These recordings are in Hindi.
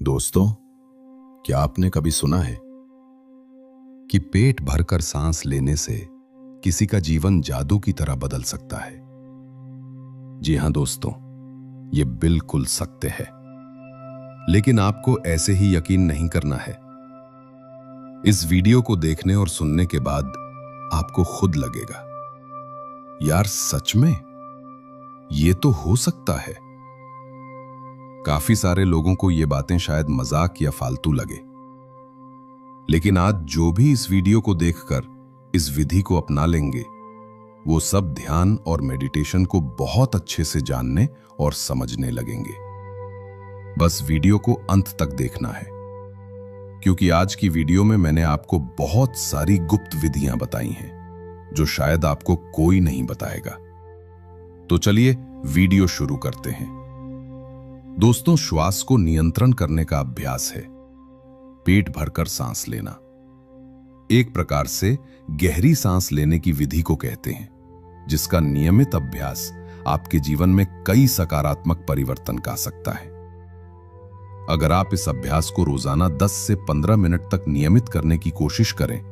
दोस्तों, क्या आपने कभी सुना है कि पेट भरकर सांस लेने से किसी का जीवन जादू की तरह बदल सकता है? जी हां दोस्तों, यह बिल्कुल सत्य है। लेकिन आपको ऐसे ही यकीन नहीं करना है। इस वीडियो को देखने और सुनने के बाद आपको खुद लगेगा, यार सच में ये तो हो सकता है। काफी सारे लोगों को ये बातें शायद मजाक या फालतू लगे, लेकिन आज जो भी इस वीडियो को देखकर इस विधि को अपना लेंगे, वो सब ध्यान और मेडिटेशन को बहुत अच्छे से जानने और समझने लगेंगे। बस वीडियो को अंत तक देखना है, क्योंकि आज की वीडियो में मैंने आपको बहुत सारी गुप्त विधियां बताई हैं, जो शायद आपको कोई नहीं बताएगा। तो चलिए वीडियो शुरू करते हैं। दोस्तों, श्वास को नियंत्रण करने का अभ्यास है पेट भरकर सांस लेना। एक प्रकार से गहरी सांस लेने की विधि को कहते हैं, जिसका नियमित अभ्यास आपके जीवन में कई सकारात्मक परिवर्तन ला सकता है। अगर आप इस अभ्यास को रोजाना 10 से 15 मिनट तक नियमित करने की कोशिश करें,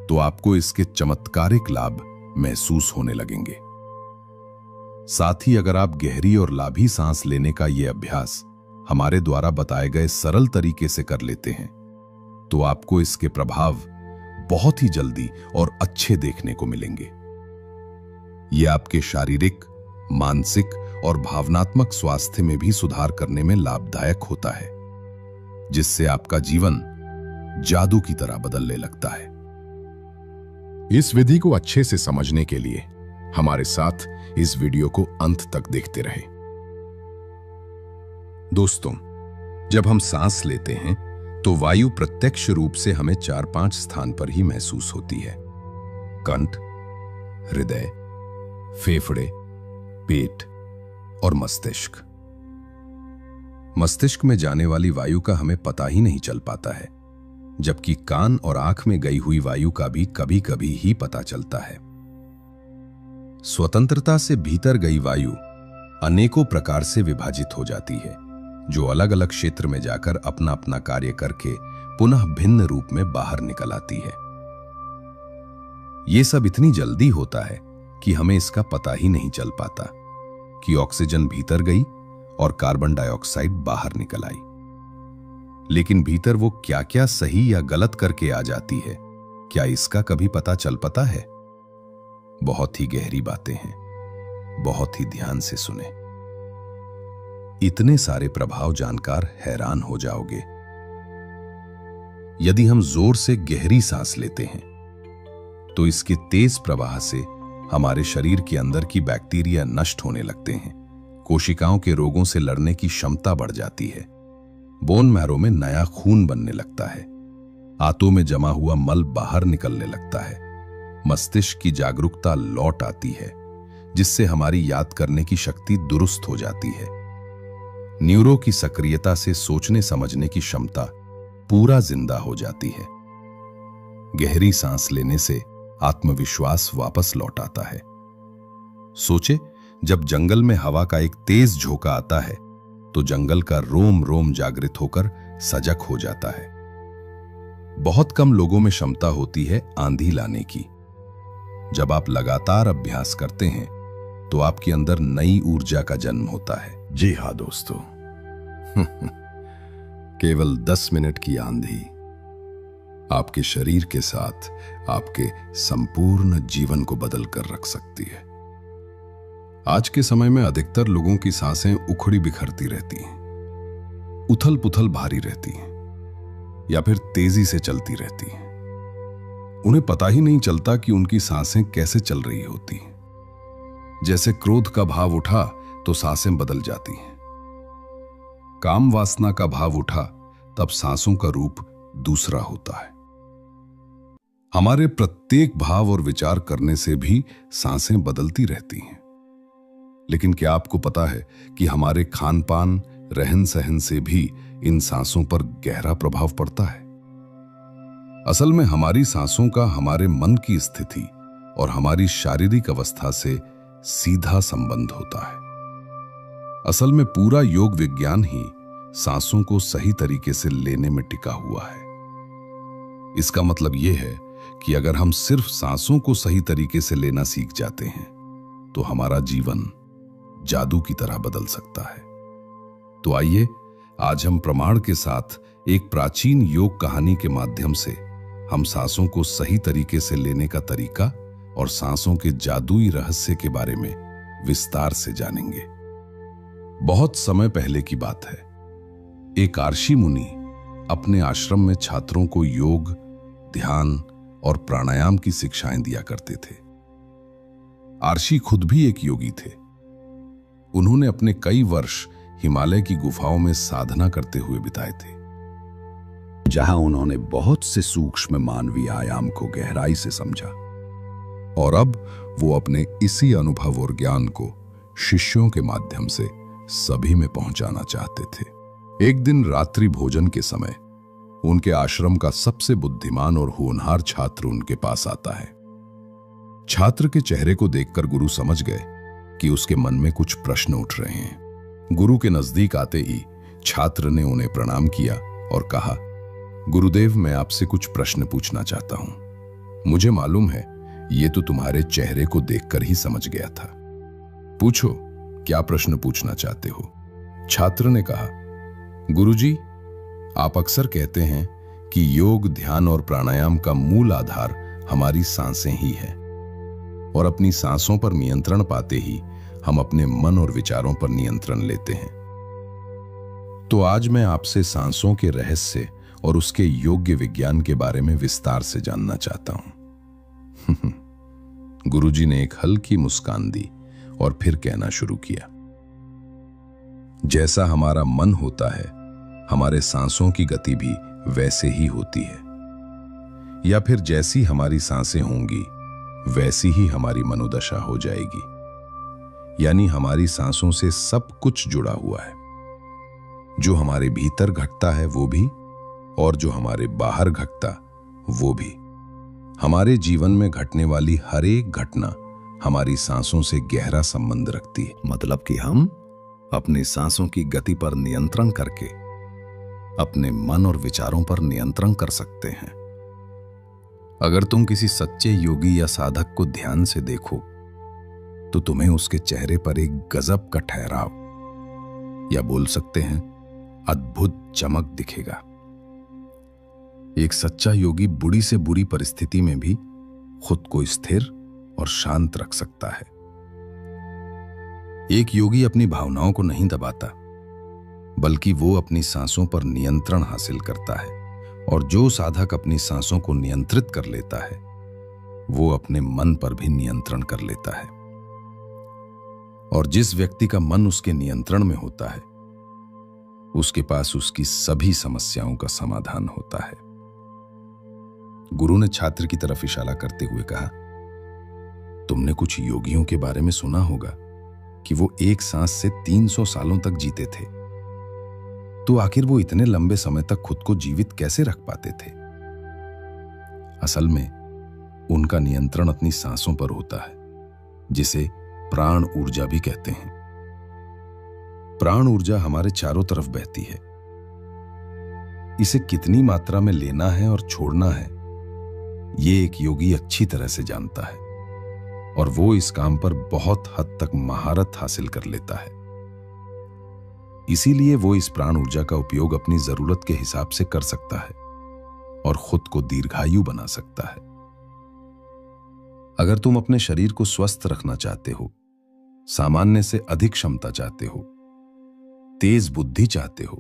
तो आपको इसके चमत्कारिक लाभ महसूस होने लगेंगे। साथ ही अगर आप गहरी और लाभी सांस लेने का यह अभ्यास हमारे द्वारा बताए गए सरल तरीके से कर लेते हैं, तो आपको इसके प्रभाव बहुत ही जल्दी और अच्छे देखने को मिलेंगे। यह आपके शारीरिक, मानसिक और भावनात्मक स्वास्थ्य में भी सुधार करने में लाभदायक होता है, जिससे आपका जीवन जादू की तरह बदलने लगता है। इस विधि को अच्छे से समझने के लिए हमारे साथ इस वीडियो को अंत तक देखते रहें। दोस्तों, जब हम सांस लेते हैं तो वायु प्रत्यक्ष रूप से हमें 4-5 स्थान पर ही महसूस होती है: कंठ, हृदय, फेफड़े, पेट और मस्तिष्क। मस्तिष्क में जाने वाली वायु का हमें पता ही नहीं चल पाता है, जबकि कान और आंख में गई हुई वायु का भी कभी-कभी ही पता चलता है। स्वतंत्रता से भीतर गई वायु अनेकों प्रकार से विभाजित हो जाती है, जो अलग अलग क्षेत्र में जाकर अपना अपना कार्य करके पुनः भिन्न रूप में बाहर निकल आती है। यह सब इतनी जल्दी होता है कि हमें इसका पता ही नहीं चल पाता कि ऑक्सीजन भीतर गई और कार्बन डाइऑक्साइड बाहर निकल आई। लेकिन भीतर वो क्या क्या सही या गलत करके आ जाती है, क्या इसका कभी पता चल पाता है? बहुत ही गहरी बातें हैं, बहुत ही ध्यान से सुने। इतने सारे प्रभाव जानकर हैरान हो जाओगे। यदि हम जोर से गहरी सांस लेते हैं, तो इसके तेज प्रवाह से हमारे शरीर के अंदर की बैक्टीरिया नष्ट होने लगते हैं, कोशिकाओं के रोगों से लड़ने की क्षमता बढ़ जाती है, बोन मैरो में नया खून बनने लगता है, आंतों में जमा हुआ मल बाहर निकलने लगता है, मस्तिष्क की जागरूकता लौट आती है, जिससे हमारी याद करने की शक्ति दुरुस्त हो जाती है। न्यूरो की सक्रियता से सोचने समझने की क्षमता पूरा जिंदा हो जाती है। गहरी सांस लेने से आत्मविश्वास वापस लौट आता है। सोचे, जब जंगल में हवा का एक तेज झोंका आता है, तो जंगल का रोम रोम जागृत होकर सजग हो जाता है। बहुत कम लोगों में क्षमता होती है आंधी लाने की। जब आप लगातार अभ्यास करते हैं, तो आपके अंदर नई ऊर्जा का जन्म होता है। जी हां दोस्तों, केवल 10 मिनट की आंधी आपके शरीर के साथ आपके संपूर्ण जीवन को बदल कर रख सकती है। आज के समय में अधिकतर लोगों की सांसें उखड़ी बिखरती रहती हैं, उथल पुथल भारी रहती हैं, या फिर तेजी से चलती रहती हैं। उन्हें पता ही नहीं चलता कि उनकी सांसें कैसे चल रही होती हैं। जैसे क्रोध का भाव उठा तो सांसें बदल जाती हैं, काम वासना का भाव उठा तब सांसों का रूप दूसरा होता है। हमारे प्रत्येक भाव और विचार करने से भी सांसें बदलती रहती हैं। लेकिन क्या आपको पता है कि हमारे खान पान, रहन सहन से भी इन सांसों पर गहरा प्रभाव पड़ता है? असल में हमारी सांसों का हमारे मन की स्थिति और हमारी शारीरिक अवस्था से सीधा संबंध होता है। असल में पूरा योग विज्ञान ही सांसों को सही तरीके से लेने में टिका हुआ है। इसका मतलब यह है कि अगर हम सिर्फ सांसों को सही तरीके से लेना सीख जाते हैं तो हमारा जीवन जादू की तरह बदल सकता है। तो आइए आज हम प्रमाण के साथ एक प्राचीन योग कहानी के माध्यम से हम सांसों को सही तरीके से लेने का तरीका और सांसों के जादुई रहस्य के बारे में विस्तार से जानेंगे। बहुत समय पहले की बात है। एक आर्षि मुनि अपने आश्रम में छात्रों को योग, ध्यान और प्राणायाम की शिक्षाएं दिया करते थे। आर्षि खुद भी एक योगी थे। उन्होंने अपने कई वर्ष हिमालय की गुफाओं में साधना करते हुए बिताए थे, जहां उन्होंने बहुत से सूक्ष्म मानवीय आयाम को गहराई से समझा और अब वो अपने इसी अनुभव और ज्ञान को शिष्यों के माध्यम से सभी में पहुंचाना चाहते थे। एक दिन रात्रि भोजन के समय उनके आश्रम का सबसे बुद्धिमान और होनहार छात्र उनके पास आता है। छात्र के चेहरे को देखकर गुरु समझ गए कि उसके मन में कुछ प्रश्न उठ रहे हैं। गुरु के नजदीक आते ही छात्र ने उन्हें प्रणाम किया और कहा, गुरुदेव, मैं आपसे कुछ प्रश्न पूछना चाहता हूं। मुझे मालूम है ये तो तुम्हारे चेहरे को देखकर ही समझ गया था। पूछो, क्या प्रश्न पूछना चाहते हो? छात्र ने कहा, गुरुजी, आप अक्सर कहते हैं कि योग, ध्यान और प्राणायाम का मूल आधार हमारी सांसें ही है और अपनी सांसों पर नियंत्रण पाते ही हम अपने मन और विचारों पर नियंत्रण लेते हैं। तो आज मैं आपसे सांसों के रहस्य और उसके योग्य विज्ञान के बारे में विस्तार से जानना चाहता हूं। गुरुजी ने एक हल्की मुस्कान दी और फिर कहना शुरू किया, जैसा हमारा मन होता है, हमारे सांसों की गति भी वैसे ही होती है, या फिर जैसी हमारी सांसें होंगी वैसी ही हमारी मनोदशा हो जाएगी। यानी हमारी सांसों से सब कुछ जुड़ा हुआ है। जो हमारे भीतर घटता है वो भी, और जो हमारे बाहर घटता वो भी। हमारे जीवन में घटने वाली हर एक घटना हमारी सांसों से गहरा संबंध रखती है। मतलब कि हम अपनी सांसों की गति पर नियंत्रण करके अपने मन और विचारों पर नियंत्रण कर सकते हैं। अगर तुम किसी सच्चे योगी या साधक को ध्यान से देखो तो तुम्हें उसके चेहरे पर एक गजब का ठहराव, या बोल सकते हैं अद्भुत चमक दिखेगा। एक सच्चा योगी बुरी से बुरी परिस्थिति में भी खुद को स्थिर और शांत रख सकता है। एक योगी अपनी भावनाओं को नहीं दबाता, बल्कि वो अपनी सांसों पर नियंत्रण हासिल करता है। और जो साधक अपनी सांसों को नियंत्रित कर लेता है वो अपने मन पर भी नियंत्रण कर लेता है। और जिस व्यक्ति का मन उसके नियंत्रण में होता है उसके पास उसकी सभी समस्याओं का समाधान होता है। गुरु ने छात्र की तरफ इशारा करते हुए कहा, तुमने कुछ योगियों के बारे में सुना होगा कि वो एक सांस से 300 सालों तक जीते थे। तो आखिर वो इतने लंबे समय तक खुद को जीवित कैसे रख पाते थे? असल में उनका नियंत्रण अपनी सांसों पर होता है, जिसे प्राण ऊर्जा भी कहते हैं। प्राण ऊर्जा हमारे चारों तरफ बहती है। इसे कितनी मात्रा में लेना है और छोड़ना है ये एक योगी अच्छी तरह से जानता है, और वो इस काम पर बहुत हद तक महारत हासिल कर लेता है। इसीलिए वो इस प्राण ऊर्जा का उपयोग अपनी जरूरत के हिसाब से कर सकता है और खुद को दीर्घायु बना सकता है। अगर तुम अपने शरीर को स्वस्थ रखना चाहते हो, सामान्य से अधिक क्षमता चाहते हो, तेज बुद्धि चाहते हो,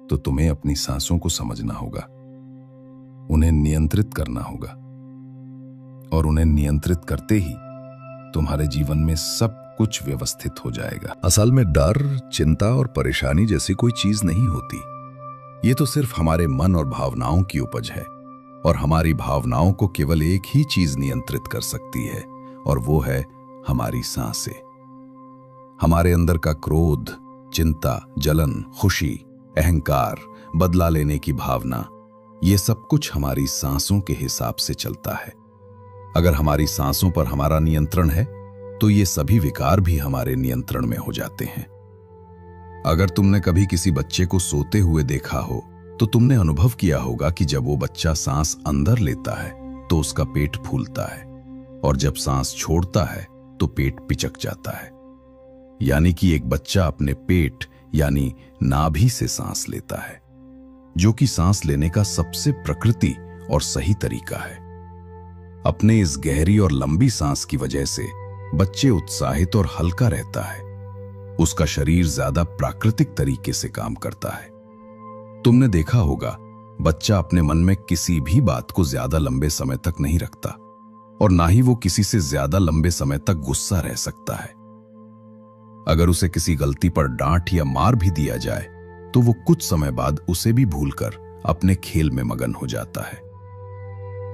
तो तुम्हें अपनी सांसों को समझना होगा, उन्हें नियंत्रित करना होगा। और उन्हें नियंत्रित करते ही तुम्हारे जीवन में सब कुछ व्यवस्थित हो जाएगा। असल में डर, चिंता और परेशानी जैसी कोई चीज नहीं होती। ये तो सिर्फ हमारे मन और भावनाओं की उपज है, और हमारी भावनाओं को केवल एक ही चीज नियंत्रित कर सकती है, और वो है हमारी सांसें। हमारे अंदर का क्रोध, चिंता, जलन, खुशी, अहंकार, बदला लेने की भावना, ये सब कुछ हमारी सांसों के हिसाब से चलता है। अगर हमारी सांसों पर हमारा नियंत्रण है तो ये सभी विकार भी हमारे नियंत्रण में हो जाते हैं। अगर तुमने कभी किसी बच्चे को सोते हुए देखा हो तो तुमने अनुभव किया होगा कि जब वो बच्चा सांस अंदर लेता है तो उसका पेट फूलता है और जब सांस छोड़ता है तो पेट पिचक जाता है। यानी कि एक बच्चा अपने पेट यानी नाभि से सांस लेता है, जो कि सांस लेने का सबसे प्रकृति और सही तरीका है। अपने इस गहरी और लंबी सांस की वजह से बच्चे उत्साहित और हल्का रहता है। उसका शरीर ज्यादा प्राकृतिक तरीके से काम करता है। तुमने देखा होगा, बच्चा अपने मन में किसी भी बात को ज्यादा लंबे समय तक नहीं रखता और ना ही वो किसी से ज्यादा लंबे समय तक गुस्सा रह सकता है। अगर उसे किसी गलती पर डांट या मार भी दिया जाए तो वो कुछ समय बाद उसे भी भूलकर अपने खेल में मगन हो जाता है।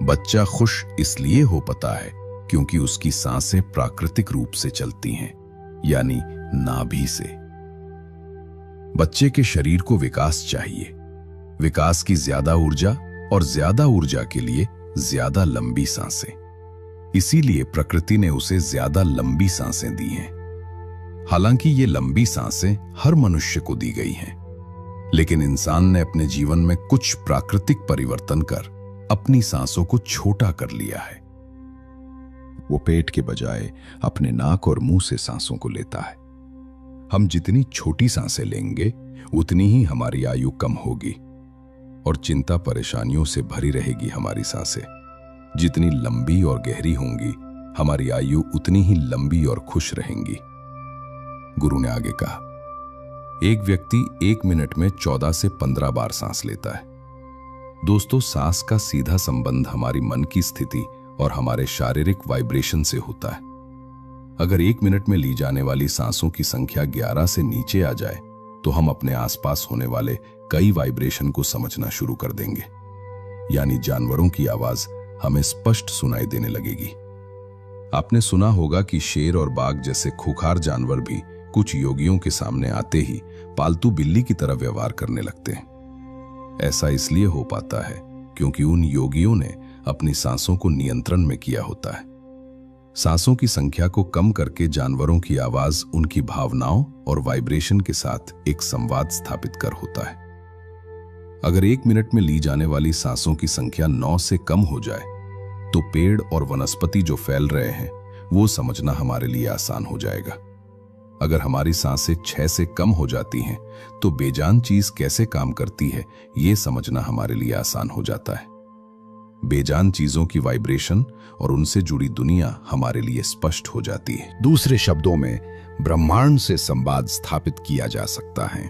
बच्चा खुश इसलिए हो पाता है क्योंकि उसकी सांसें प्राकृतिक रूप से चलती हैं, यानी नाभि से। बच्चे के शरीर को विकास चाहिए। विकास की ज्यादा ऊर्जा और ज्यादा ऊर्जा के लिए ज्यादा लंबी सांसें। इसीलिए प्रकृति ने उसे ज्यादा लंबी सांसें दी हैं। हालांकि ये लंबी सांसें हर मनुष्य को दी गई हैं, लेकिन इंसान ने अपने जीवन में कुछ प्राकृतिक परिवर्तन कर अपनी सांसों को छोटा कर लिया है। वो पेट के बजाय अपने नाक और मुंह से सांसों को लेता है। हम जितनी छोटी सांसें लेंगे उतनी ही हमारी आयु कम होगी और चिंता परेशानियों से भरी रहेगी हमारी सांसें। जितनी लंबी और गहरी होंगी हमारी आयु उतनी ही लंबी और खुश रहेंगी। गुरु ने आगे कहा, एक व्यक्ति 1 मिनट में 14 से 15 बार सांस लेता है। दोस्तों, सांस का सीधा संबंध हमारी मन की स्थिति और हमारे शारीरिक वाइब्रेशन से होता है। अगर 1 मिनट में ली जाने वाली सांसों की संख्या 11 से नीचे आ जाए तो हम अपने आसपास होने वाले कई वाइब्रेशन को समझना शुरू कर देंगे, यानी जानवरों की आवाज हमें स्पष्ट सुनाई देने लगेगी। आपने सुना होगा कि शेर और बाघ जैसे खूंखार जानवर भी कुछ योगियों के सामने आते ही पालतू बिल्ली की तरह व्यवहार करने लगते हैं। ऐसा इसलिए हो पाता है क्योंकि उन योगियों ने अपनी सांसों को नियंत्रण में किया होता है। सांसों की संख्या को कम करके जानवरों की आवाज उनकी भावनाओं और वाइब्रेशन के साथ एक संवाद स्थापित कर होता है। अगर 1 मिनट में ली जाने वाली सांसों की संख्या 9 से कम हो जाए तो पेड़ और वनस्पति जो फैल रहे हैं वो समझना हमारे लिए आसान हो जाएगा। अगर हमारी सांसें 6 से कम हो जाती हैं तो बेजान चीज कैसे काम करती है ये समझना हमारे लिए आसान हो जाता है। बेजान चीजों की वाइब्रेशन और उनसे जुड़ी दुनिया हमारे लिए स्पष्ट हो जाती है। दूसरे शब्दों में, ब्रह्मांड से संवाद स्थापित किया जा सकता है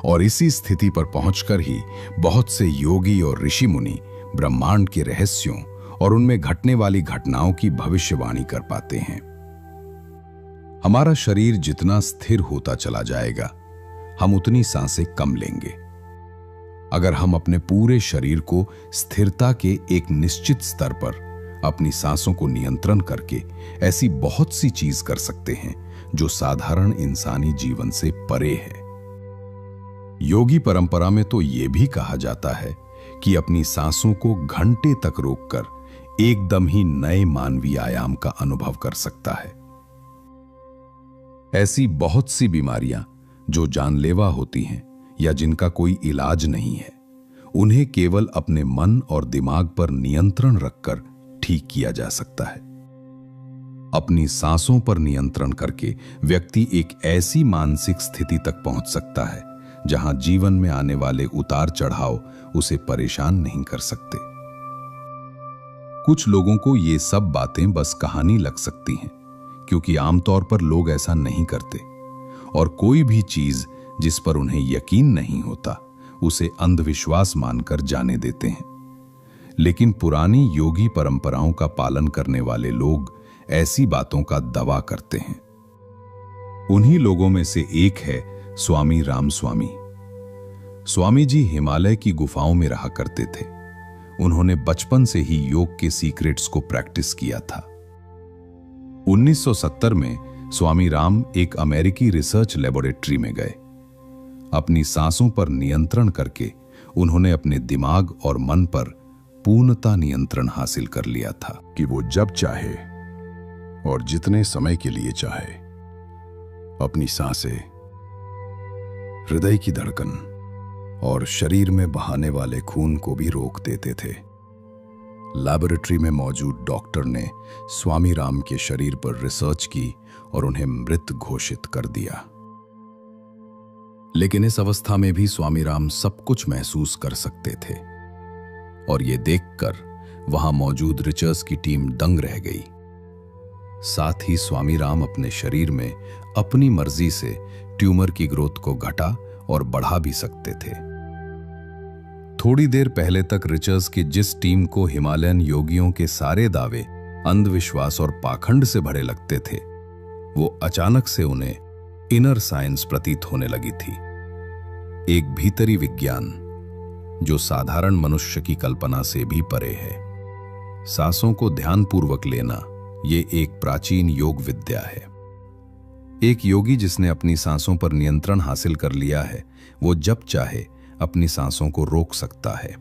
और इसी स्थिति पर पहुंचकर ही बहुत से योगी और ऋषि मुनि ब्रह्मांड के रहस्यों और उनमें घटने वाली घटनाओं की भविष्यवाणी कर पाते हैं। हमारा शरीर जितना स्थिर होता चला जाएगा हम उतनी सांसें कम लेंगे। अगर हम अपने पूरे शरीर को स्थिरता के एक निश्चित स्तर पर अपनी सांसों को नियंत्रण करके ऐसी बहुत सी चीज कर सकते हैं जो साधारण इंसानी जीवन से परे है। योगी परंपरा में तो यह भी कहा जाता है कि अपनी सांसों को घंटे तक रोककर एकदम ही नए मानवीय आयाम का अनुभव कर सकता है। ऐसी बहुत सी बीमारियां जो जानलेवा होती हैं या जिनका कोई इलाज नहीं है, उन्हें केवल अपने मन और दिमाग पर नियंत्रण रखकर ठीक किया जा सकता है। अपनी सांसों पर नियंत्रण करके व्यक्ति एक ऐसी मानसिक स्थिति तक पहुंच सकता है जहां जीवन में आने वाले उतार चढ़ाव उसे परेशान नहीं कर सकते। कुछ लोगों को ये सब बातें बस कहानी लग सकती हैं क्योंकि आमतौर पर लोग ऐसा नहीं करते और कोई भी चीज जिस पर उन्हें यकीन नहीं होता उसे अंधविश्वास मानकर जाने देते हैं। लेकिन पुरानी योगी परंपराओं का पालन करने वाले लोग ऐसी बातों का दावा करते हैं। उन्हीं लोगों में से एक है स्वामी रामस्वामी। स्वामी जी हिमालय की गुफाओं में रहा करते थे। उन्होंने बचपन से ही योग के सीक्रेट्स को प्रैक्टिस किया था। 1970 में स्वामी राम एक अमेरिकी रिसर्च लेबोरेटरी में गए। अपनी सांसों पर नियंत्रण करके उन्होंने अपने दिमाग और मन पर पूर्णता नियंत्रण हासिल कर लिया था कि वो जब चाहे और जितने समय के लिए चाहे अपनी सांसें हृदय की धड़कन और शरीर में बहाने वाले खून को भी रोक देते थे। लैबोरेटरी में मौजूद डॉक्टर ने स्वामी राम के शरीर पर रिसर्च की और उन्हें मृत घोषित कर दिया। लेकिन इस अवस्था में भी स्वामी राम सब कुछ महसूस कर सकते थे और ये देखकर वहां मौजूद रिचर्स की टीम दंग रह गई। साथ ही स्वामी राम अपने शरीर में अपनी मर्जी से ट्यूमर की ग्रोथ को घटा और बढ़ा भी सकते थे। थोड़ी देर पहले तक रिचर्स की जिस टीम को हिमालयन योगियों के सारे दावे अंधविश्वास और पाखंड से भरे लगते थे, वो अचानक से उन्हें इनर साइंस प्रतीत होने लगी थी। एक भीतरी विज्ञान जो साधारण मनुष्य की कल्पना से भी परे है। सांसों को ध्यानपूर्वक लेना ये एक प्राचीन योग विद्या है। एक योगी जिसने अपनी सांसों पर नियंत्रण हासिल कर लिया है, वो जब चाहे अपनी सांसों को रोक सकता है।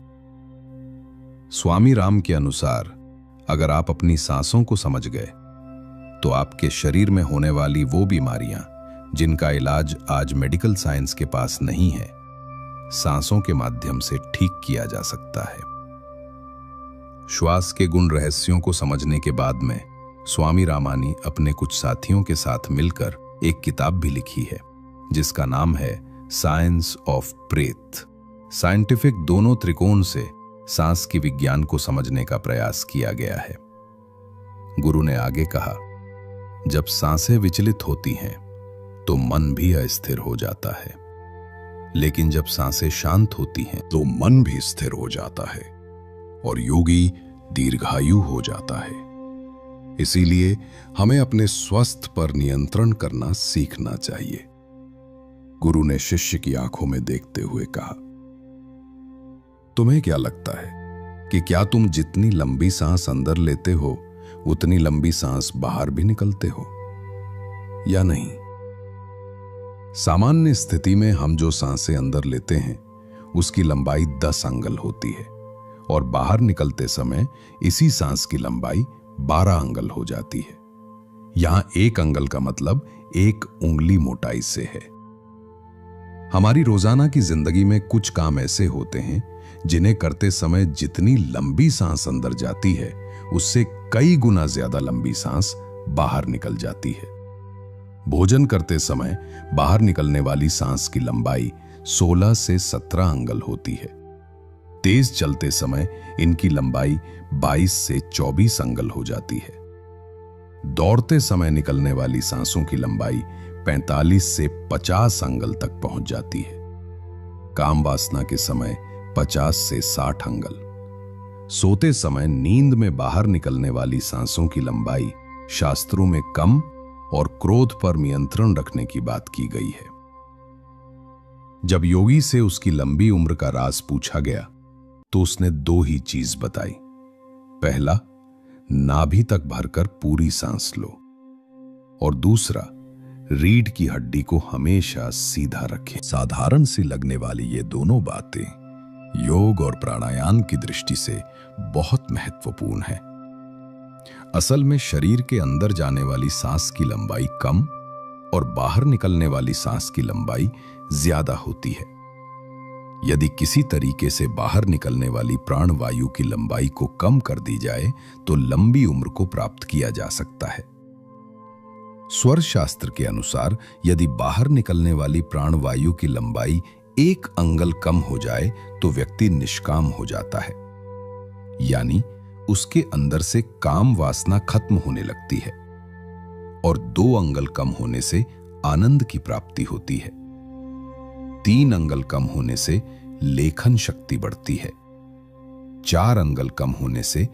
स्वामी राम के अनुसार अगर आप अपनी सांसों को समझ गए तो आपके शरीर में होने वाली वो बीमारियां जिनका इलाज आज मेडिकल साइंस के पास नहीं है, सांसों के माध्यम से ठीक किया जा सकता है। श्वास के गुण रहस्यों को समझने के बाद में स्वामी रामानी अपने कुछ साथियों के साथ मिलकर एक किताब भी लिखी है जिसका नाम है साइंस ऑफ ब्रेथ। साइंटिफिक दोनों त्रिकोण से सांस की विज्ञान को समझने का प्रयास किया गया है। गुरु ने आगे कहा, जब सांसें विचलित होती हैं तो मन भी अस्थिर हो जाता है, लेकिन जब सांसें शांत होती हैं तो मन भी स्थिर हो जाता है और योगी दीर्घायु हो जाता है। इसीलिए हमें अपने स्वास्थ्य पर नियंत्रण करना सीखना चाहिए। गुरु ने शिष्य की आंखों में देखते हुए कहा, तुम्हें क्या लगता है कि क्या तुम जितनी लंबी सांस अंदर लेते हो उतनी लंबी सांस बाहर भी निकलते हो या नहीं? सामान्य स्थिति में हम जो सांसें अंदर लेते हैं उसकी लंबाई 10 अंगुल होती है और बाहर निकलते समय इसी सांस की लंबाई 12 अंगुल हो जाती है। यहां 1 अंगुल का मतलब 1 उंगली मोटाई से है। हमारी रोजाना की जिंदगी में कुछ काम ऐसे होते हैं जिन्हें करते समय जितनी लंबी सांस अंदर जाती है उससे कई गुना ज्यादा लंबी सांस बाहर निकल जाती है। भोजन करते समय बाहर निकलने वाली सांस की लंबाई 16 से 17 अंगुल होती है। तेज चलते समय इनकी लंबाई 22 से 24 अंगुल हो जाती है। दौड़ते समय निकलने वाली सांसों की लंबाई 45 से 50 अंगुल तक पहुंच जाती है। काम वासना के समय 50 से 60 अंगुल। सोते समय नींद में बाहर निकलने वाली सांसों की लंबाई शास्त्रों में कम और क्रोध पर नियंत्रण रखने की बात की गई है। जब योगी से उसकी लंबी उम्र का राज पूछा गया तो उसने 2 ही चीज बताई। पहला, नाभि तक भरकर पूरी सांस लो और दूसरा, रीढ़ की हड्डी को हमेशा सीधा रखें। साधारण सी लगने वाली ये दोनों बातें योग और प्राणायाम की दृष्टि से बहुत महत्वपूर्ण है। असल में शरीर के अंदर जाने वाली सांस की लंबाई कम और बाहर निकलने वाली सांस की लंबाई ज्यादा होती है। यदि किसी तरीके से बाहर निकलने वाली प्राण वायु की लंबाई को कम कर दी जाए तो लंबी उम्र को प्राप्त किया जा सकता है। स्वर शास्त्र के अनुसार यदि बाहर निकलने वाली प्राण वायु की लंबाई 1 अंगुल कम हो जाए तो व्यक्ति निष्काम हो जाता है, यानी उसके अंदर से काम वासना खत्म होने लगती है, और 2 अंगुल कम होने से आनंद की प्राप्ति होती है। 3 अंगुल कम होने से लेखन शक्ति बढ़ती है। 4 अंगुल कम होने से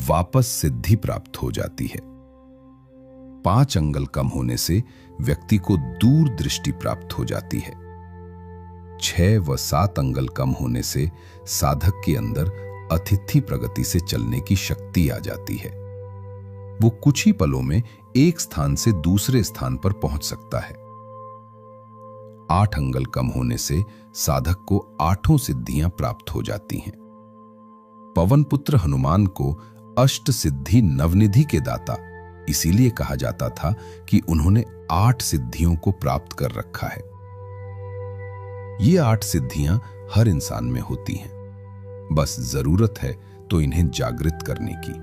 वापस सिद्धि प्राप्त हो जाती है। 5 अंगुल कम होने से व्यक्ति को दूर दृष्टि प्राप्त हो जाती है। 6 व 7 अंगुल कम होने से साधक के अंदर अतिथि प्रगति से चलने की शक्ति आ जाती है। वो कुछ ही पलों में एक स्थान से दूसरे स्थान पर पहुंच सकता है। 8 अंगुल कम होने से साधक को 8 सिद्धियां प्राप्त हो जाती हैं। पवन पुत्र हनुमान को अष्ट सिद्धि नवनिधि के दाता इसीलिए कहा जाता था कि उन्होंने 8 सिद्धियों को प्राप्त कर रखा है। ये 8 सिद्धियां हर इंसान में होती हैं, बस जरूरत है तो इन्हें जागृत करने की।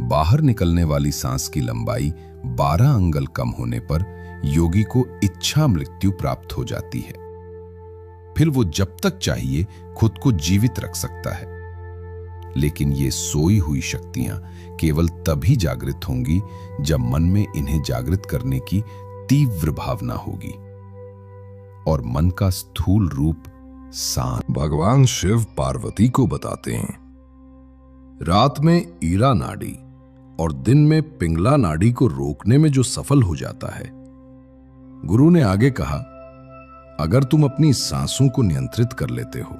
बाहर निकलने वाली सांस की लंबाई 12 अंगुल कम होने पर योगी को इच्छा मृत्यु प्राप्त हो जाती है। फिर वो जब तक चाहिए खुद को जीवित रख सकता है, लेकिन ये सोई हुई शक्तियां केवल तभी जागृत होंगी जब मन में इन्हें जागृत करने की तीव्र भावना होगी। और मन का स्थूल रूप सांस। भगवान शिव पार्वती को बताते हैं, रात में ईरा नाड़ी और दिन में पिंगला नाड़ी को रोकने में जो सफल हो जाता है। गुरु ने आगे कहा, अगर तुम अपनी सांसों को नियंत्रित कर लेते हो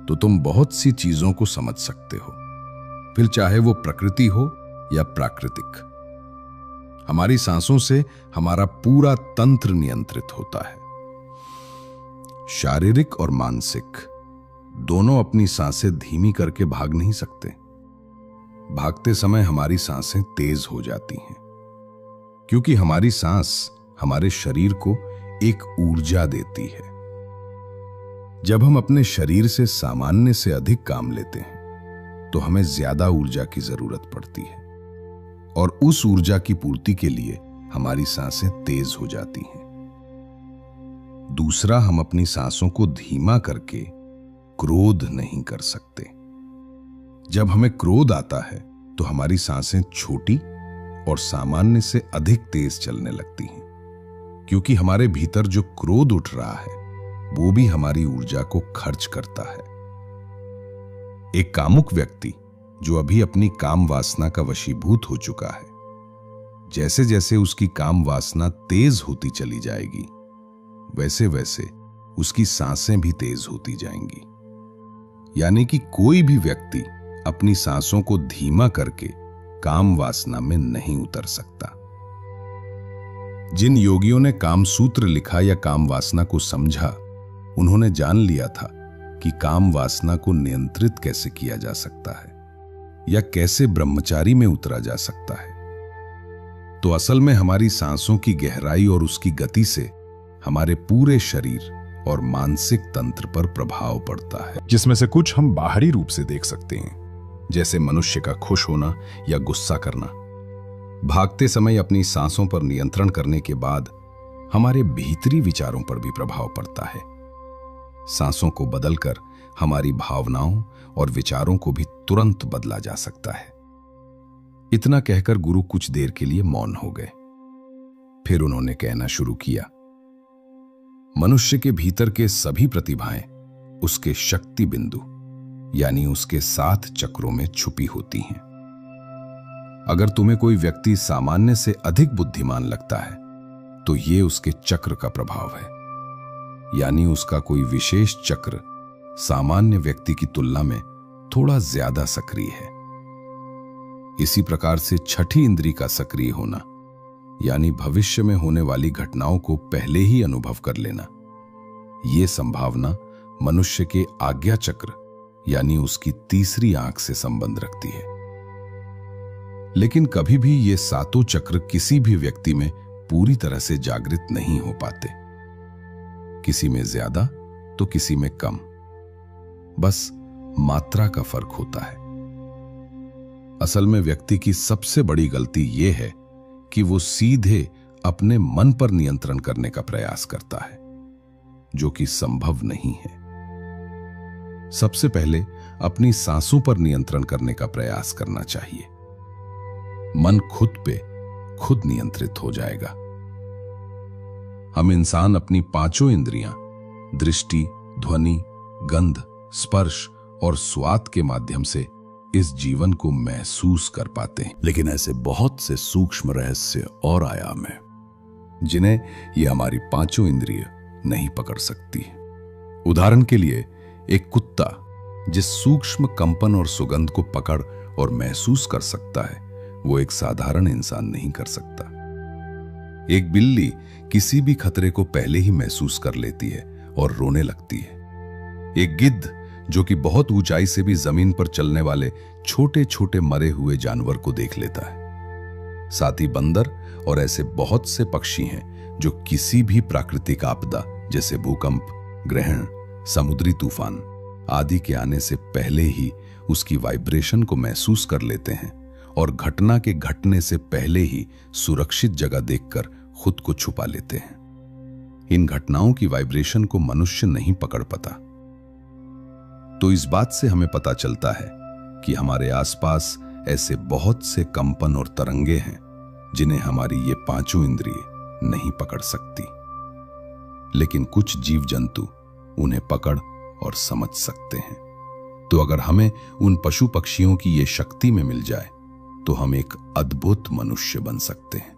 तो तुम बहुत सी चीजों को समझ सकते हो, फिर चाहे वो प्रकृति हो या प्राकृतिक। हमारी सांसों से हमारा पूरा तंत्र नियंत्रित होता है। शारीरिक और मानसिक दोनों अपनी सांसें धीमी करके भाग नहीं सकते। भागते समय हमारी सांसें तेज हो जाती हैं, क्योंकि हमारी सांस हमारे शरीर को एक ऊर्जा देती है। जब हम अपने शरीर से सामान्य से अधिक काम लेते हैं तो हमें ज्यादा ऊर्जा की जरूरत पड़ती है, और उस ऊर्जा की पूर्ति के लिए हमारी सांसें तेज हो जाती हैं। दूसरा, हम अपनी सांसों को धीमा करके क्रोध नहीं कर सकते। जब हमें क्रोध आता है तो हमारी सांसें छोटी और सामान्य से अधिक तेज चलने लगती हैं, क्योंकि हमारे भीतर जो क्रोध उठ रहा है वो भी हमारी ऊर्जा को खर्च करता है। एक कामुक व्यक्ति जो अभी अपनी काम वासना का वशीभूत हो चुका है, जैसे जैसे उसकी काम वासना तेज होती चली जाएगी, वैसे वैसे उसकी सांसें भी तेज होती जाएंगी। यानी कि कोई भी व्यक्ति अपनी सांसों को धीमा करके काम वासना में नहीं उतर सकता। जिन योगियों ने काम सूत्र लिखा या काम वासना को समझा, उन्होंने जान लिया था कि काम वासना को नियंत्रित कैसे किया जा सकता है या कैसे ब्रह्मचारी में उतरा जा सकता है। तो असल में हमारी सांसों की गहराई और उसकी गति से हमारे पूरे शरीर और मानसिक तंत्र पर प्रभाव पड़ता है, जिसमें से कुछ हम बाहरी रूप से देख सकते हैं, जैसे मनुष्य का खुश होना या गुस्सा करना। भागते समय अपनी सांसों पर नियंत्रण करने के बाद हमारे भीतरी विचारों पर भी प्रभाव पड़ता है। सांसों को बदलकर हमारी भावनाओं और विचारों को भी तुरंत बदला जा सकता है। इतना कहकर गुरु कुछ देर के लिए मौन हो गए। फिर उन्होंने कहना शुरू किया, मनुष्य के भीतर के सभी प्रतिभाएं उसके शक्ति बिंदु यानी उसके 7 चक्रों में छुपी होती हैं। अगर तुम्हें कोई व्यक्ति सामान्य से अधिक बुद्धिमान लगता है तो ये उसके चक्र का प्रभाव है, यानी उसका कोई विशेष चक्र सामान्य व्यक्ति की तुलना में थोड़ा ज्यादा सक्रिय है। इसी प्रकार से छठी इंद्री का सक्रिय होना यानी भविष्य में होने वाली घटनाओं को पहले ही अनुभव कर लेना, ये संभावना मनुष्य के आज्ञा चक्र यानी उसकी तीसरी आंख से संबंध रखती है। लेकिन कभी भी ये 7 चक्र किसी भी व्यक्ति में पूरी तरह से जागृत नहीं हो पाते, किसी में ज्यादा तो किसी में कम, बस मात्रा का फर्क होता है। असल में व्यक्ति की सबसे बड़ी गलती यह है कि वो सीधे अपने मन पर नियंत्रण करने का प्रयास करता है, जो कि संभव नहीं है। सबसे पहले अपनी सांसों पर नियंत्रण करने का प्रयास करना चाहिए। मन खुद पे खुद नियंत्रित हो जाएगा। हम इंसान अपनी 5 इंद्रियां दृष्टि, ध्वनि, गंध, स्पर्श और स्वाद के माध्यम से इस जीवन को महसूस कर पाते हैं। लेकिन ऐसे बहुत से सूक्ष्म रहस्य और आयाम हैं जिन्हें ये हमारी 5 इंद्रिय नहीं पकड़ सकती। उदाहरण के लिए, एक कुत्ता जिस सूक्ष्म कंपन और सुगंध को पकड़ और महसूस कर सकता है, वो एक साधारण इंसान नहीं कर सकता। एक बिल्ली किसी भी खतरे को पहले ही महसूस कर लेती है और रोने लगती है। एक गिद्ध जो कि बहुत ऊंचाई से भी जमीन पर चलने वाले छोटे छोटे मरे हुए जानवर को देख लेता है। साथ ही बंदर और ऐसे बहुत से पक्षी हैं जो किसी भी प्राकृतिक आपदा जैसे भूकंप, ग्रहण, समुद्री तूफान आदि के आने से पहले ही उसकी वाइब्रेशन को महसूस कर लेते हैं और घटना के घटने से पहले ही सुरक्षित जगह देखकर खुद को छुपा लेते हैं। इन घटनाओं की वाइब्रेशन को मनुष्य नहीं पकड़ पाता। तो इस बात से हमें पता चलता है कि हमारे आसपास ऐसे बहुत से कंपन और तरंगे हैं जिन्हें हमारी ये पांचों इंद्रिय नहीं पकड़ सकती, लेकिन कुछ जीव जंतु उन्हें पकड़ और समझ सकते हैं। तो अगर हमें उन पशु पक्षियों की ये शक्ति में मिल जाए तो हम एक अद्भुत मनुष्य बन सकते हैं।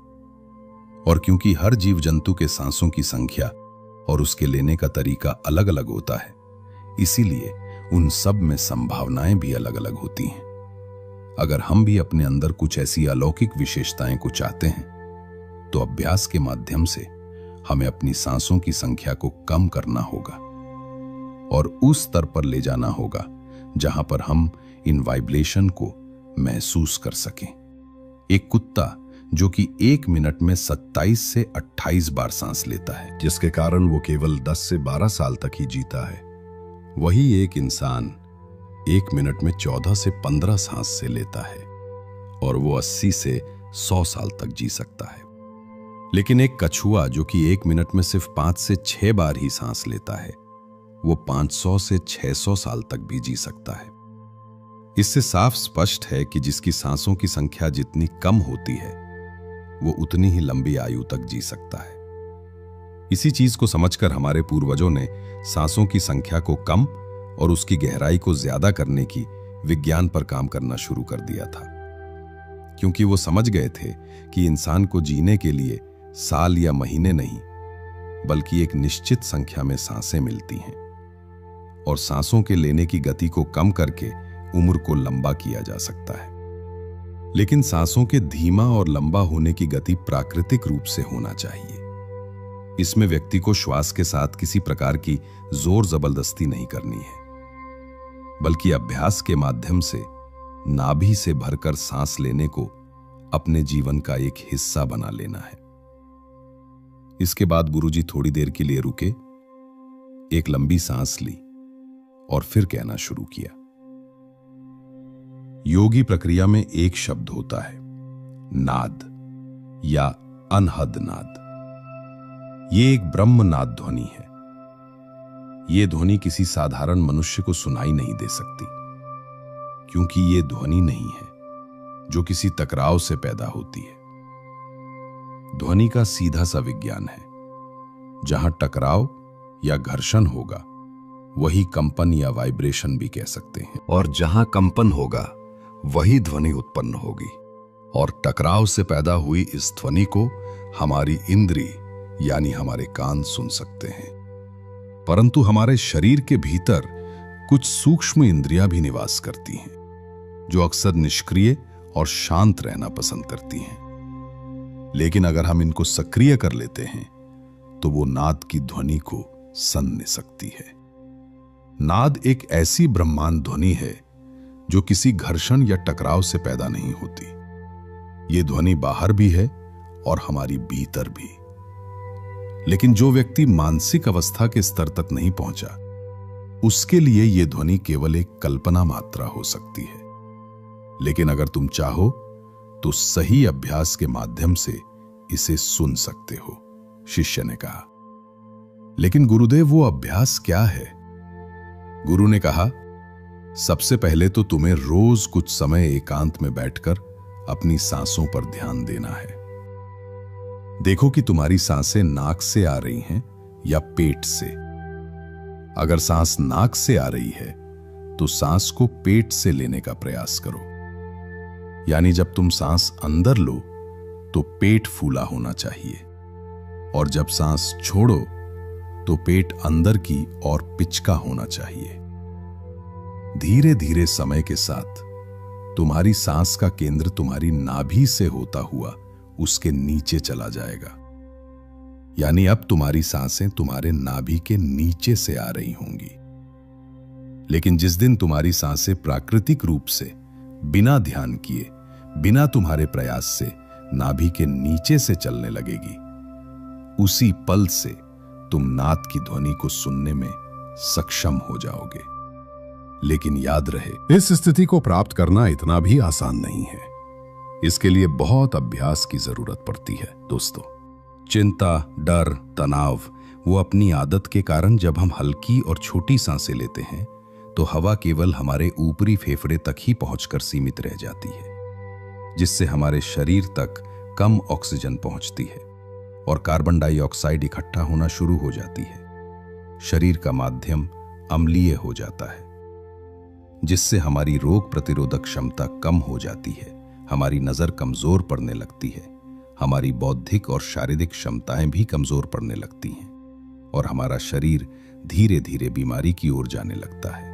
और क्योंकि हर जीव जंतु के सांसों की संख्या और उसके लेने का तरीका अलग अलग होता है, इसीलिए उन सब में संभावनाएं भी अलग अलग होती हैं। अगर हम भी अपने अंदर कुछ ऐसी अलौकिक विशेषताएं को चाहते हैं तो अभ्यास के माध्यम से हमें अपनी सांसों की संख्या को कम करना होगा और उस स्तर पर ले जाना होगा जहां पर हम इन वाइब्रेशन को महसूस कर सकें। एक कुत्ता जो कि 1 मिनट में 27 से 28 बार सांस लेता है, जिसके कारण वो केवल 10 से 12 साल तक ही जीता है, वही एक इंसान 1 मिनट में 14 से 15 सांस से लेता है और वो 80 से 100 साल तक जी सकता है। लेकिन एक कछुआ जो कि 1 मिनट में सिर्फ 5 से 6 बार ही सांस लेता है, वो 500 से 600 साल तक भी जी सकता है। इससे साफ स्पष्ट है कि जिसकी सांसों की संख्या जितनी कम होती है वो उतनी ही लंबी आयु तक जी सकता है। इसी चीज को समझकर हमारे पूर्वजों ने सांसों की संख्या को कम और उसकी गहराई को ज्यादा करने की विज्ञान पर काम करना शुरू कर दिया था, क्योंकि वो समझ गए थे कि इंसान को जीने के लिए साल या महीने नहीं बल्कि एक निश्चित संख्या में सांसें मिलती हैं और सांसों के लेने की गति को कम करके उम्र को लंबा किया जा सकता है। लेकिन सांसों के धीमा और लंबा होने की गति प्राकृतिक रूप से होना चाहिए। इसमें व्यक्ति को श्वास के साथ किसी प्रकार की जोर जबरदस्ती नहीं करनी है, बल्कि अभ्यास के माध्यम से नाभि से भरकर सांस लेने को अपने जीवन का एक हिस्सा बना लेना है। इसके बाद गुरुजी थोड़ी देर के लिए रुके, एक लंबी सांस ली और फिर कहना शुरू किया। योगी प्रक्रिया में एक शब्द होता है नाद या अनहद नाद। ये एक ब्रह्म नाद ध्वनि है। ये ध्वनि किसी साधारण मनुष्य को सुनाई नहीं दे सकती, क्योंकि ये ध्वनि नहीं है जो किसी टकराव से पैदा होती है। ध्वनि का सीधा सा विज्ञान है। जहां टकराव या घर्षण होगा वही कंपन या वाइब्रेशन भी कह सकते हैं, और जहां कंपन होगा वही ध्वनि उत्पन्न होगी। और टकराव से पैदा हुई इस ध्वनि को हमारी इंद्रिय यानी हमारे कान सुन सकते हैं। परंतु हमारे शरीर के भीतर कुछ सूक्ष्म इंद्रियां भी निवास करती हैं, जो अक्सर निष्क्रिय और शांत रहना पसंद करती हैं। लेकिन अगर हम इनको सक्रिय कर लेते हैं तो वो नाद की ध्वनि को सनने सकती है। नाद एक ऐसी ब्रह्मांड ध्वनि है जो किसी घर्षण या टकराव से पैदा नहीं होती। ये ध्वनि बाहर भी है और हमारी भीतर भी। लेकिन जो व्यक्ति मानसिक अवस्था के स्तर तक नहीं पहुंचा, उसके लिए यह ध्वनि केवल एक कल्पना मात्रा हो सकती है। लेकिन अगर तुम चाहो तो सही अभ्यास के माध्यम से इसे सुन सकते हो, शिष्य ने कहा। लेकिन गुरुदेव, वो अभ्यास क्या है? गुरु ने कहा, सबसे पहले तो तुम्हें रोज कुछ समय एकांत में बैठकर अपनी सांसों पर ध्यान देना है। देखो कि तुम्हारी सांसें नाक से आ रही हैं या पेट से। अगर सांस नाक से आ रही है तो सांस को पेट से लेने का प्रयास करो। यानी जब तुम सांस अंदर लो तो पेट फूला होना चाहिए, और जब सांस छोड़ो तो पेट अंदर की ओर पिचका होना चाहिए। धीरे धीरे समय के साथ तुम्हारी सांस का केंद्र तुम्हारी नाभि से होता हुआ उसके नीचे चला जाएगा। यानी अब तुम्हारी सांसें तुम्हारे नाभि के नीचे से आ रही होंगी। लेकिन जिस दिन तुम्हारी सांसें प्राकृतिक रूप से बिना ध्यान किए, बिना तुम्हारे प्रयास से नाभि के नीचे से चलने लगेगी, उसी पल से तुम नाद की ध्वनि को सुनने में सक्षम हो जाओगे। लेकिन याद रहे, इस स्थिति को प्राप्त करना इतना भी आसान नहीं है। इसके लिए बहुत अभ्यास की जरूरत पड़ती है दोस्तों। चिंता, डर, तनाव वो अपनी आदत के कारण जब हम हल्की और छोटी सांसें लेते हैं तो हवा केवल हमारे ऊपरी फेफड़े तक ही पहुंचकर सीमित रह जाती है, जिससे हमारे शरीर तक कम ऑक्सीजन पहुंचती है और कार्बन डाइऑक्साइड इकट्ठा होना शुरू हो जाती है। शरीर का माध्यम अम्लीय हो जाता है, जिससे हमारी रोग प्रतिरोधक क्षमता कम हो जाती है, हमारी नजर कमजोर पड़ने लगती है, हमारी बौद्धिक और शारीरिक क्षमताएं भी कमजोर पड़ने लगती हैं और हमारा शरीर धीरे धीरे बीमारी की ओर जाने लगता है।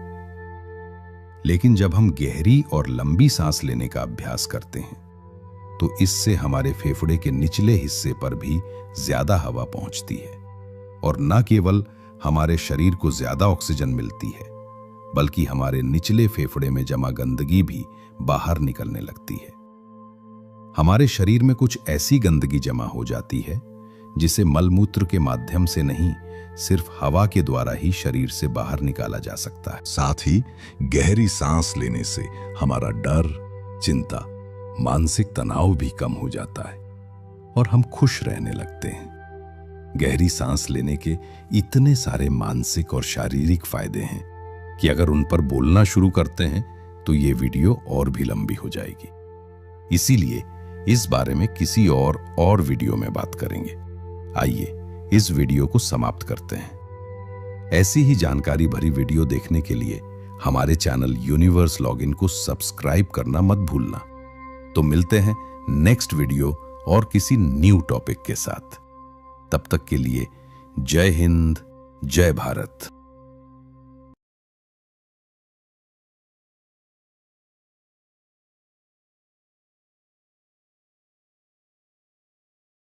लेकिन जब हम गहरी और लंबी सांस लेने का अभ्यास करते हैं तो इससे हमारे फेफड़े के निचले हिस्से पर भी ज्यादा हवा पहुंचती है और न केवल हमारे शरीर को ज्यादा ऑक्सीजन मिलती है, बल्कि हमारे निचले फेफड़े में जमा गंदगी भी बाहर निकलने लगती है। हमारे शरीर में कुछ ऐसी गंदगी जमा हो जाती है जिसे मलमूत्र के माध्यम से नहीं, सिर्फ हवा के द्वारा ही शरीर से बाहर निकाला जा सकता है। साथ ही गहरी सांस लेने से हमारा डर, चिंता, मानसिक तनाव भी कम हो जाता है और हम खुश रहने लगते हैं। गहरी सांस लेने के इतने सारे मानसिक और शारीरिक फायदे हैं कि अगर उन पर बोलना शुरू करते हैं तो ये वीडियो और भी लंबी हो जाएगी। इसीलिए इस बारे में किसी और वीडियो में बात करेंगे। आइए इस वीडियो को समाप्त करते हैं। ऐसी ही जानकारी भरी वीडियो देखने के लिए हमारे चैनल यूनिवर्स लॉगिन को सब्सक्राइब करना मत भूलना। तो मिलते हैं नेक्स्ट वीडियो और किसी न्यू टॉपिक के साथ। तब तक के लिए जय हिंद, जय भारत।